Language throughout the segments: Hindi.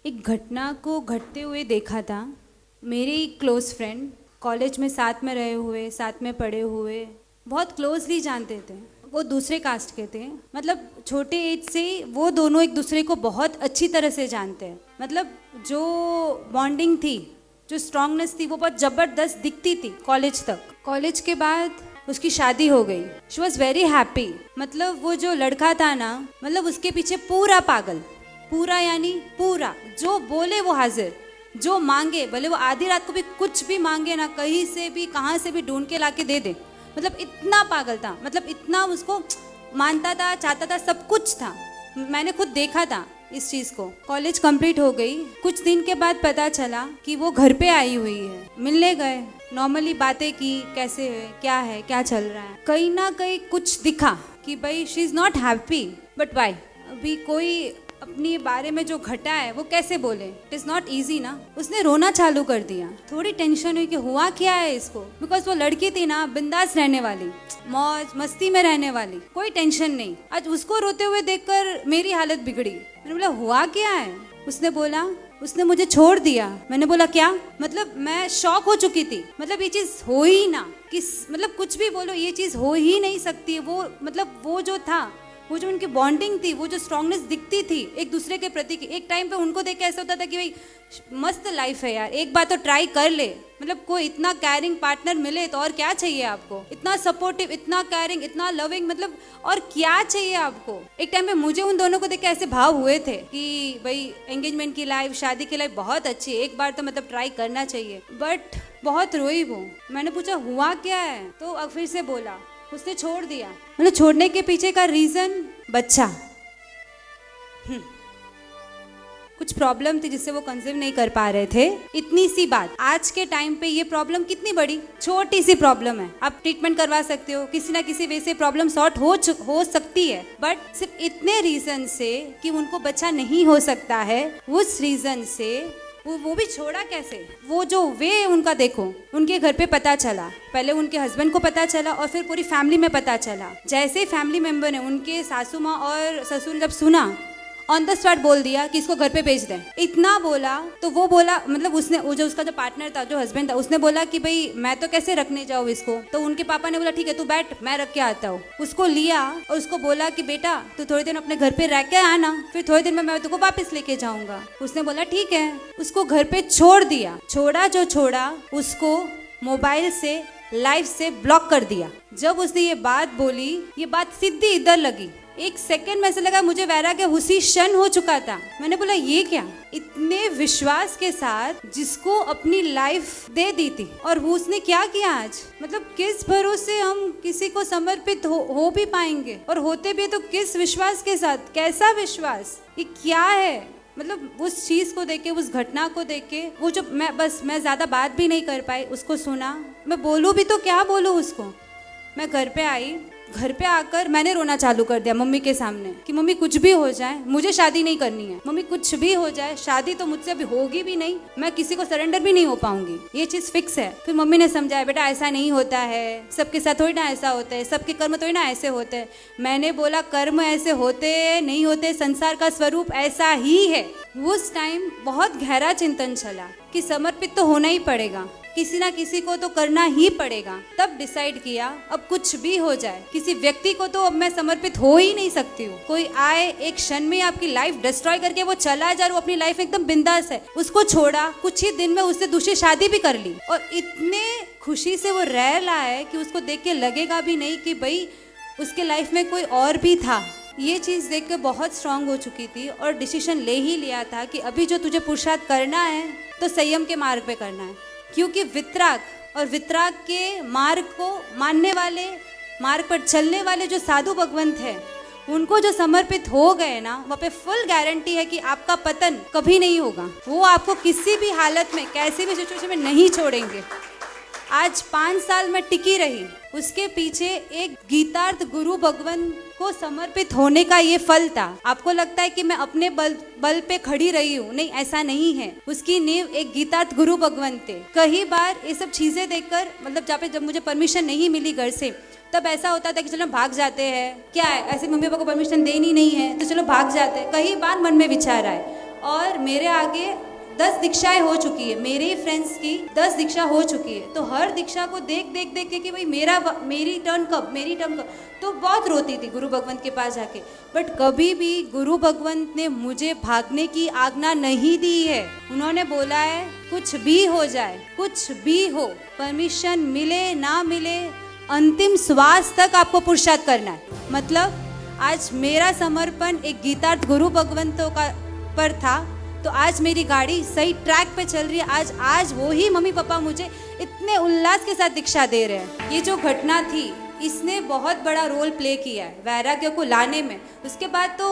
एक घटना को घटते हुए देखा था। मेरे एक क्लोज फ्रेंड, कॉलेज में साथ में रहे हुए, साथ में पढ़े हुए, बहुत क्लोजली जानते थे। वो दूसरे कास्ट के थे, मतलब छोटे एज से वो दोनों एक दूसरे को बहुत अच्छी तरह से जानते हैं। मतलब जो बॉन्डिंग थी, जो स्ट्रांगनेस थी, वो बहुत ज़बरदस्त दिखती थी कॉलेज तक। कॉलेज के बाद उसकी शादी हो गई। She was very happy. मतलब वो जो लड़का था ना, मतलब उसके पीछे पूरा पागल, पूरा यानी पूरा, जो बोले वो हाजिर, जो मांगे, भले वो आधी रात को भी कुछ भी मांगे ना, कहीं से भी कहाँ से भी ढूंढ के लाके दे दे। मतलब इतना पागल था, मतलब इतना उसको मानता था, चाहता था, सब कुछ था। मैंने खुद देखा था इस चीज़ को। कॉलेज कंप्लीट हो गई, कुछ दिन के बाद पता चला कि वो घर पे आई हुई है। मिलने गए, नॉर्मली बातें की, कैसे है, क्या चल रहा है। कहीं ना कहीं कुछ दिखा कि भाई she is not happy, but why. अभी कोई अपने बारे में जो घटा है वो कैसे बोले, इट इज़ नॉट ईजी ना। उसने रोना चालू कर दिया। थोड़ी टेंशन हुई कि हुआ क्या है इसको, बिकॉज वो लड़की थी ना, बिंदास रहने वाली, मौज मस्ती में रहने वाली, कोई टेंशन नहीं। आज उसको रोते हुए देखकर मेरी हालत बिगड़ी। मैंने बोला हुआ क्या है। उसने बोला उसने मुझे छोड़ दिया। मैंने बोला क्या? मतलब मैं शॉक हो चुकी थी। मतलब ये चीज़ हो ही ना, मतलब कुछ भी बोलो, ये चीज़ हो ही नहीं सकती। वो मतलब वो जो था, वो जो उनकी बॉन्डिंग थी, वो जो स्ट्रांगनेस दिखती थी एक दूसरे के प्रति की, एक टाइम पे उनको देख के ऐसा होता था कि भाई मस्त लाइफ है यार, एक बार तो ट्राई कर ले। मतलब कोई इतना कैरिंग पार्टनर मिले तो और क्या चाहिए आपको? इतना सपोर्टिव, इतना कैरिंग, इतना लविंग, मतलब और क्या चाहिए आपको? एक टाइम पे मुझे उन दोनों को देख के ऐसे भाव हुए थे कि भाई एंगेजमेंट की लाइफ, शादी की लाइफ बहुत अच्छी है, एक बार तो मतलब ट्राई करना चाहिए। बट बहुत रोई वो। मैंने पूछा हुआ क्या है, तो अब फिर से बोला उसने छोड़ दिया। मतलब छोड़ने के पीछे का रीजन बच्चा, कुछ प्रॉब्लम थी जिससे वो कंसीव नहीं कर पा रहे थे। इतनी सी बात। आज के टाइम पे ये प्रॉब्लम कितनी बड़ी, छोटी सी प्रॉब्लम है, आप ट्रीटमेंट करवा सकते हो, किसी ना किसी वे से प्रॉब्लम सॉर्ट हो सकती है। बट सिर्फ इतने रीजन से कि उनको बच्चा नहीं हो सकता है, उस रीजन से वो भी छोड़ा कैसे? वो जो वे उनका देखो, उनके घर पे पता चला, पहले उनके हस्बैंड को पता चला और फिर पूरी फैमिली में पता चला। जैसे फैमिली मेंबर ने, उनके सासू माँ और ससुर जब सुना, ऑन द स्पॉट बोल दिया कि इसको घर पे भेज दें। इतना बोला तो वो बोला, मतलब उसने, वो जो उसका जो पार्टनर था, जो हस्बैंड था, उसने बोला कि भाई मैं तो कैसे रखने जाऊँ इसको। तो उनके पापा ने बोला ठीक है तू बैठ, मैं रख के आता हूँ। उसको लिया और उसको बोला कि बेटा तू थोड़े दिन अपने घर पे रह के आना, फिर थोड़े दिन में मैं तुझको वापस लेके जाऊंगा। उसने बोला ठीक है। उसको घर पे छोड़ दिया। छोड़ा जो छोड़ा, उसको मोबाइल से, लाइफ से ब्लॉक कर दिया। जब उसने ये बात बोली, ये बात सीधी इधर लगी। एक सेकंड में ऐसा लगा मुझे वैराग्य उसी क्षण हो चुका था। मैंने बोला ये क्या? इतने विश्वास के साथ जिसको अपनी लाइफ दे दी थी, और उसने क्या किया आज? मतलब किस भरोसे हम किसी को समर्पित हो भी पाएंगे, और होते भी तो किस विश्वास के साथ? कैसा विश्वास, ये क्या है? मतलब उस चीज़ को देख के, उस घटना को देख के, वो जो मैं ज़्यादा बात भी नहीं कर पाई। उसको सुना, मैं बोलूँ भी तो क्या बोलूँ उसको। मैं घर पे आई, घर पे आकर मैंने रोना चालू कर दिया मम्मी के सामने कि मम्मी कुछ भी हो जाए मुझे शादी नहीं करनी है। मम्मी कुछ भी हो जाए, शादी तो मुझसे अभी होगी भी नहीं, मैं किसी को सरेंडर भी नहीं हो पाऊंगी, ये चीज़ फिक्स है। फिर मम्मी ने समझाया बेटा ऐसा नहीं होता है, सबके साथ थोड़ी ना ऐसा होता है, सबके कर्म थोड़ी ना ऐसे होते हैं। मैंने बोला कर्म ऐसे होते नहीं होते, संसार का स्वरूप ऐसा ही है। उस टाइम बहुत गहरा चिंतन चला कि समर्पित तो होना ही पड़ेगा, किसी ना किसी को तो करना ही पड़ेगा। तब डिसाइड किया अब कुछ भी हो जाए, किसी व्यक्ति को तो अब मैं समर्पित हो ही नहीं सकती हूँ। कोई आए एक क्षण में आपकी लाइफ डिस्ट्रॉय करके वो चला जा रहा, वो अपनी लाइफ एकदम बिंदास है, उसको छोड़ा। कुछ ही दिन में उससे दूसरी शादी भी कर ली, और इतने खुशी से वो रह रहा है कि उसको देख के लगेगा भी नहीं कि भाई उसके लाइफ में कोई और भी था। ये चीज़ देख के बहुत स्ट्रांग हो चुकी थी और डिसीजन ले ही लिया था कि अभी जो तुझे पुरुषार्थ करना है तो संयम के मार्ग पे करना है। क्योंकि वितराग और वितराग के मार्ग को मानने वाले, मार्ग पर चलने वाले जो साधु भगवंत हैं, उनको जो समर्पित हो गए ना, वहाँ पे फुल गारंटी है कि आपका पतन कभी नहीं होगा। वो आपको किसी भी हालत में, कैसी भी सिचुएशन में नहीं छोड़ेंगे। आज 5 साल में टिकी रही, उसके पीछे एक गीतार्थ गुरु भगवान को समर्पित होने का ये फल था। आपको लगता है कि मैं अपने बल पे खड़ी रही हूँ, नहीं, ऐसा नहीं है। उसकी नींव एक गीतार्थ गुरु भगवान थे। कई बार ये सब चीजें देखकर, मतलब जब मुझे परमिशन नहीं मिली घर से, तब ऐसा होता था कि चलो भाग जाते हैं, क्या है ऐसे मम्मी पापा को परमिशन देनी नहीं है तो चलो भाग जाते हैं। कई बार मन में विचार आए, और मेरे आगे 10 दीक्षाएं हो चुकी है, मेरे ही फ्रेंड्स की 10 दीक्षा हो चुकी है। तो हर दीक्षा को देख के कि भाई मेरी टर्न कब, तो बहुत रोती थी गुरु भगवंत के पास जाके। बट कभी भी गुरु भगवंत ने मुझे भागने की आज्ञा नहीं दी है। उन्होंने बोला है कुछ भी हो जाए, कुछ भी हो, परमिशन मिले ना मिले, अंतिम श्वास तक आपको पुरुषार्थ करना है। मतलब आज मेरा समर्पण एक गीतार्थ गुरु भगवंतों का पर था, तो आज मेरी गाड़ी सही ट्रैक पे चल रही है। आज वो ही मम्मी पापा मुझे इतने उल्लास के साथ दीक्षा दे रहे हैं। ये जो घटना थी इसने बहुत बड़ा रोल प्ले किया है वैराग्य को लाने में। उसके बाद तो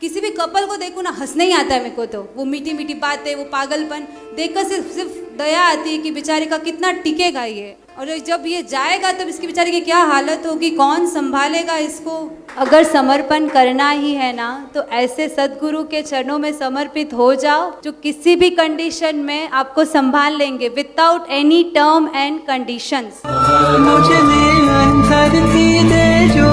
किसी भी कपल को देखो ना, हंसने ही आता है मेरे को। तो वो मीठी मीठी बातें, वो पागलपन देखकर सिर्फ दया आती है कि बेचारे का कितना टिकेगा ये, और जब ये जाएगा तब इसकी बेचारे की क्या हालत होगी, कौन संभालेगा इसको। अगर समर्पण करना ही है ना तो ऐसे सदगुरु के चरणों में समर्पित हो जाओ जो किसी भी कंडीशन में आपको संभाल लेंगे, without any term and conditions. मुझे दे जो